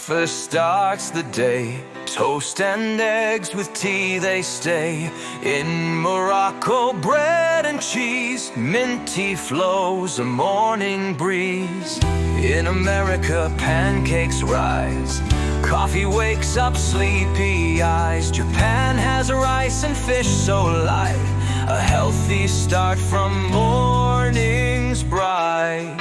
Breakfast starts the day. Toast and eggs with tea they stay. In Morocco, bread and cheese, minty flows a morning breeze. In America, pancakes rise. Coffee wakes up sleepy eyes. Japan has rice and fish so light. A healthy start from morning's bright.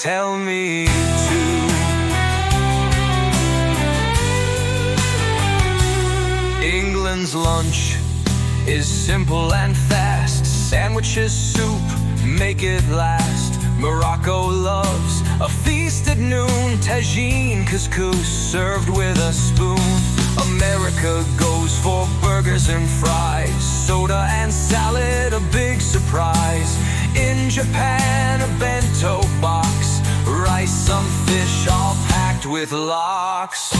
Tell me too. England's lunch is simple and fast. Sandwiches, soup, make it last. Morocco loves a feast at noon. Tagine, couscous, served with a spoon. America goes for burgers and fries. Soda and salad, a big surprise. In Japan, a bento box. Rice, some fish, all packed with lox.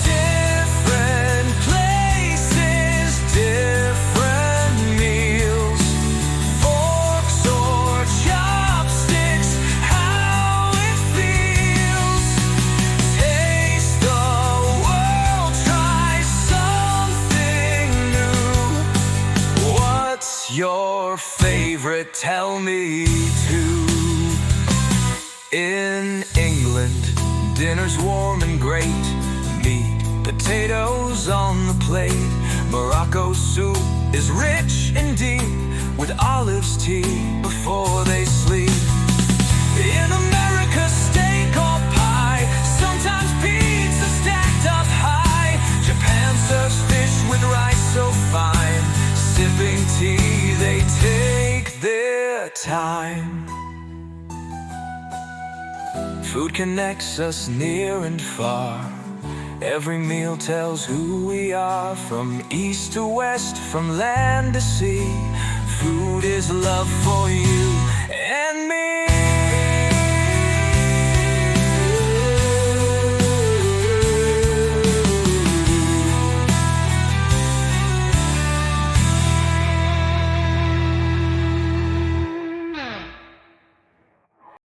Different places, different meals. Forks or chopsticks, how it feels. Taste the world, try something new. What's your favorite? Tell me too. In England, dinner's warm and great. Meat, potatoes on the plate. Morocco soup is rich and deep, with olives tea before they sleep. In America, steak or pie, sometimes pizza stacked up high. Japan serves fish with rice so fine. Sipping tea, they take their time. Food connects us near and far. Every meal tells who we are. From east to west, from land to sea, food is love for you and me.